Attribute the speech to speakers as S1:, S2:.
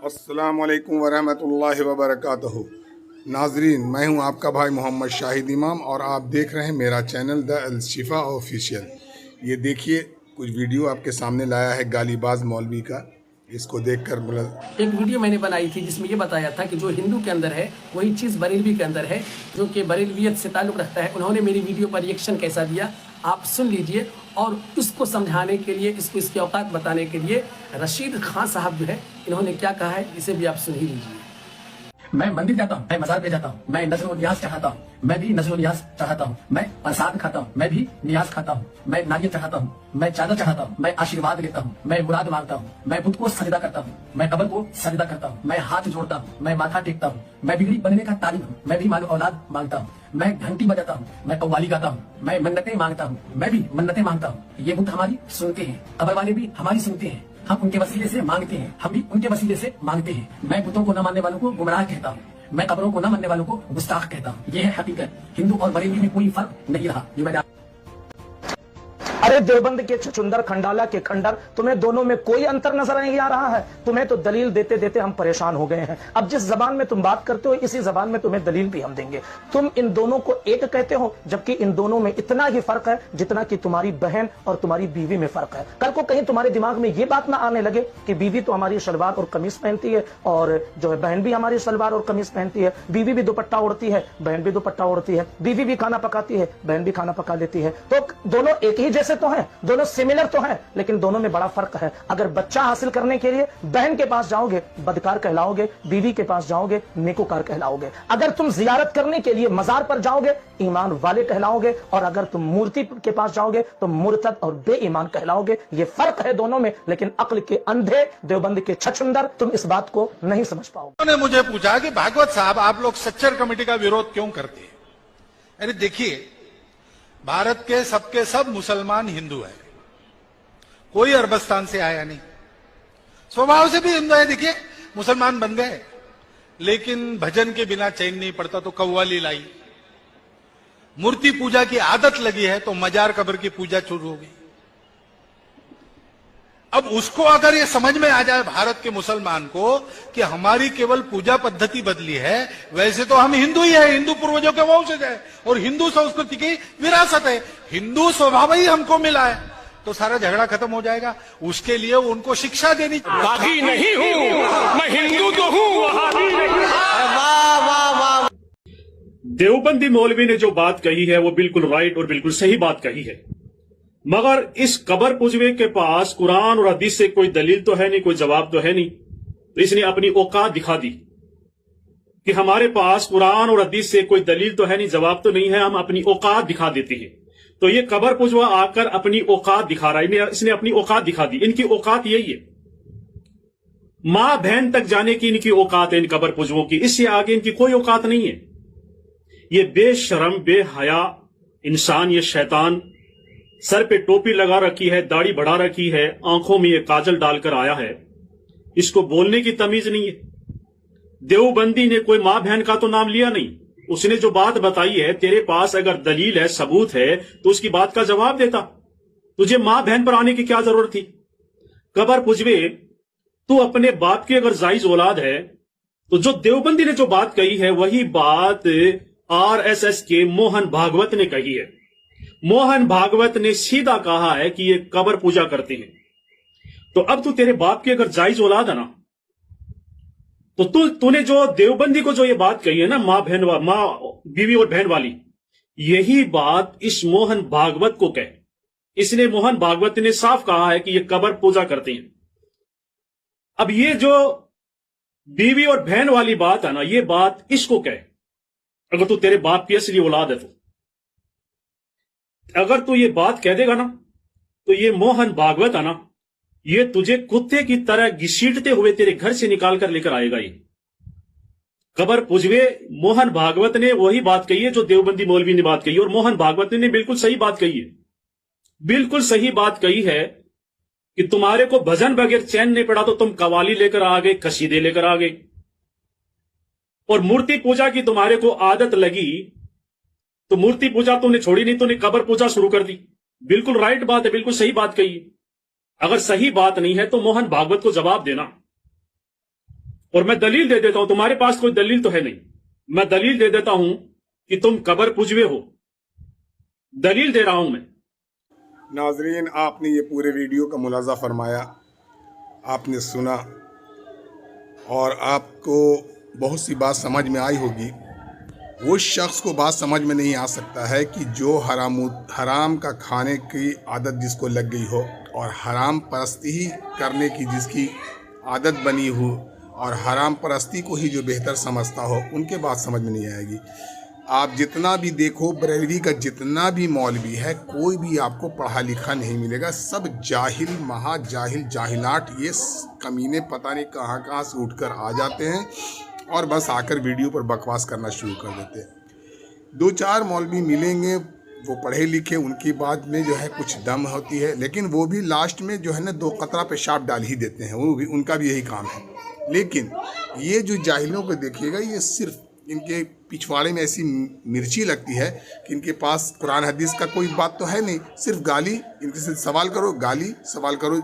S1: अस्सलामुअलैकुम वरहमतुल्लाहि वबरकातुहू। नाजरीन, मैं हूं आपका भाई मोहम्मद शाहिद इमाम और आप देख रहे हैं मेरा चैनल द अलशिफा ऑफिशियल। ये देखिए, कुछ वीडियो आपके सामने लाया है गालीबाज मौलवी का। इसको देखकर
S2: एक वीडियो मैंने बनाई थी जिसमें ये बताया था कि जो हिंदू के अंदर है वही चीज़ बरेलवी के अंदर है, जो कि बरेलवियत से ताल्लुक़ रखता है। उन्होंने मेरी वीडियो पर रिएक्शन कैसा दिया आप सुन लीजिए, और इसको समझाने के लिए, इसको इसकी औकात बताने के लिए रशीद खान साहब जो है इन्होंने क्या कहा है, इसे भी आप सुन ही लीजिए। मैं मंदिर जाता हूँ, मैं मजार पे जाता हूँ, मैं नज़र नियाज चढ़ाता हूँ, मैं भी नज़र नियाज चढ़ाता हूँ, मैं प्रसाद खाता हूँ, मैं भी नियाज खाता हूँ, मैं नारियल चढ़ाता हूँ, मैं चादर चढ़ाता हूँ, मैं आशीर्वाद लेता हूँ, मैं मुराद मांगता हूँ, मैं बुद्ध को सजदा करता हूँ, मैं कब्र को सजदा करता हूँ, मैं हाथ जोड़ता हूँ, मैं माथा टेकता हूँ, मैं बिगड़ी बनने का तालिब हूँ, मैं भी मानो औलाद मांगता हूँ, मैं घंटी बजाता हूँ, मैं कव्वाली गाता हूँ, मैं मन्नतें मांगता हूँ, मैं भी मन्नतें मांगता हूँ। ये बुद्ध हमारी सुनते हैं, कब्र वाले भी हमारी सुनते हैं, हम उनके वसीले से मांगते हैं, हम भी उनके वसीले से मांगते हैं। मैं बुतों को न मानने वालों को गुमराह कहता हूँ, मैं कब्रों को न मानने वालों को गुस्ताख कहता हूँ। ये है हकीकत। हिंदू और बरेलवी में कोई फर्क नहीं रहा। ये मैं
S3: अरे देवबंद के छुचुंदर, खंडाला के खंडर, तुम्हें दोनों में कोई अंतर नजर नहीं आ रहा है? तुम्हें तो दलील देते देते हम परेशान हो गए हैं। अब जिस जबान में तुम बात करते हो इसी जबान में तुम्हें दलील भी हम देंगे। तुम इन दोनों को एक कहते हो, जबकि इन दोनों में इतना ही फर्क है जितना कि तुम्हारी बहन और तुम्हारी बीवी में फर्क है। कल को कहीं तुम्हारे दिमाग में ये बात ना आने लगे कि बीवी तो हमारी शलवार और कमीज पहनती है और जो है बहन भी हमारी शलवार और कमीज पहनती है, बीवी भी दुपट्टा ओढ़ती है, बहन भी दुपट्टा ओढ़ती है, बीवी भी खाना पकाती है, बहन भी खाना पका लेती है, तो दोनों एक ही जैसे तो हैं, दोनों सिमिलर तो है, लेकिन दोनों में बड़ा फर्क है। अगर बच्चा हासिल करने के लिए बहन के पास जाओगे बदकार कहलाओगे, बीवी के पास जाओगे नेकोकार कहलाओगे। अगर तुम जियारत करने के लिए मजार पर जाओगे ईमान वाले कहलाओगे, और अगर तुम मूर्ति के पास जाओगे तो मुर्तद और बेईमान कहलाओगे। ये फर्क है दोनों में, लेकिन अक्ल के अंधे देवबंद के छछुंदर तुम इस बात को नहीं समझ पाओगे।
S4: उन्होंने मुझे पूछा कि भागवत साहब आप लोग सच्चर कमेटी का विरोध क्यों करते हैं? अरे देखिए, भारत के सबके सब मुसलमान हिंदू है, कोई अरबस्तान से आया नहीं, स्वभाव से भी हिंदू है। देखिए, मुसलमान बन गए, लेकिन भजन के बिना चैन नहीं पड़ता तो कव्वाली लाई, मूर्ति पूजा की आदत लगी है तो मजार कब्र की पूजा शुरू हो गई। अब उसको अगर ये समझ में आ जाए भारत के मुसलमान को कि हमारी केवल पूजा पद्धति बदली है, वैसे तो हम हिंदू ही है, हिंदू पूर्वजों के वंशज है और हिंदू संस्कृति की विरासत है, हिंदू स्वभाव ही हमको मिला है, तो सारा झगड़ा खत्म हो जाएगा। उसके लिए उनको शिक्षा देनी चाहिए।
S5: वहाबी नहीं हूँ मैं, हिंदू तो हूँ, वहाबी नहीं। वाह वाह वाह।
S6: देवबंदी मौलवी ने जो बात कही है वो बिल्कुल राइट और बिल्कुल सही बात कही है, मगर इस कबर पुजवे के पास कुरान और हदीस से कोई दलील तो है नहीं, कोई जवाब तो है नहीं, तो इसने अपनी औकात दिखा दी कि हमारे पास कुरान और हदीस से कोई दलील तो है नहीं, जवाब तो नहीं है, हम अपनी औकात दिखा देते हैं। तो ये कबर पुजवा आकर अपनी औकात दिखा रहा है, इसने अपनी औकात दिखा दी। इनकी औकात यही है, मां बहन तक जाने की इनकी औकात है इन कबर पुजवों की, इससे आगे इनकी कोई औकात नहीं है। ये बेशरम बेहया इंसान, ये शैतान, सर पे टोपी लगा रखी है, दाढ़ी बढ़ा रखी है, आंखों में ये काजल डालकर आया है, इसको बोलने की तमीज नहीं है। देवबंदी ने कोई मां बहन का तो नाम लिया नहीं, उसने जो बात बताई है, तेरे पास अगर दलील है, सबूत है, तो उसकी बात का जवाब देता। तुझे मां बहन पर आने की क्या जरूरत थी? कबर पुजवे, तू अपने बाप की अगर जायज औलाद है तो जो देवबंदी ने जो बात कही है वही बात आरएसएस के मोहन भागवत ने कही है। मोहन भागवत ने सीधा कहा है कि ये कबर पूजा करते हैं। तो अब तू तेरे बाप की अगर जायज औलाद है ना, तो तूने जो देवबंदी को जो ये बात कही है ना, मां बीवी और बहन वाली, यही बात इस मोहन भागवत को कहे। इसने मोहन भागवत ने साफ कहा है कि ये कबर पूजा करते हैं। अब ये जो बीवी और बहन वाली बात है ना, ये बात इसको कहे अगर तू तेरे बाप की असली औलाद है तो। अगर तू ये बात कह देगा ना, तो ये मोहन भागवत है ना, ये तुझे कुत्ते की तरह घसीटते हुए तेरे घर से निकाल कर लेकर आएगा। ये कबर पुजवे, मोहन भागवत ने वही बात कही है जो देवबंदी मौलवी ने बात कही है, और मोहन भागवत ने बिल्कुल सही बात कही है, बिल्कुल सही बात कही है कि तुम्हारे को भजन बगैर चैन नहीं पड़ा तो तुम कवाली लेकर आ गए, कसीदे लेकर आ गए, और मूर्ति पूजा की तुम्हारे को आदत लगी तो मूर्ति पूजा तुमने छोड़ी नहीं, तुमने कबर पूजा शुरू कर दी। बिल्कुल राइट बात है, बिल्कुल सही बात कही है। अगर सही बात नहीं है तो मोहन भागवत को जवाब देना। और मैं दलील दे देता हूं, तुम्हारे पास कोई दलील तो है नहीं, मैं दलील दे देता हूं कि तुम कबर पुजवे हो, दलील दे रहा हूं मैं।
S1: नाजरीन, आपने ये पूरे वीडियो का मुलाजा फरमाया, आपने सुना और आपको बहुत सी बात समझ में आई होगी। वो शख्स को बात समझ में नहीं आ सकता है कि जो हराम का खाने की आदत जिसको लग गई हो और हराम परस्ती ही करने की जिसकी आदत बनी हो और हराम परस्ती को ही जो बेहतर समझता हो, उनके बात समझ में नहीं आएगी। आप जितना भी देखो, बरेलवी का जितना भी मौलवी है, कोई भी आपको पढ़ा लिखा नहीं मिलेगा। सब जाहिल, महाजाहिल, जाहिलाट, ये कमीने पता नहीं कहाँ कहाँ से उठकर आ जाते हैं और बस आकर वीडियो पर बकवास करना शुरू कर देते हैं। 2-4 मौलवी मिलेंगे, वो पढ़े लिखे, उनकी बात में जो है कुछ दम होती है, लेकिन वो भी लास्ट में जो है ना 2 कतरा पेशाब डाल ही देते हैं, वो भी उनका भी यही काम है। लेकिन ये जो जाहिलों को देखिएगा, ये सिर्फ इनके पिछवाड़े में ऐसी मिर्ची लगती है कि इनके पास कुरान हदीस का कोई बात तो है नहीं, सिर्फ गाली। इनके से सवाल करो, गाली, सवाल करो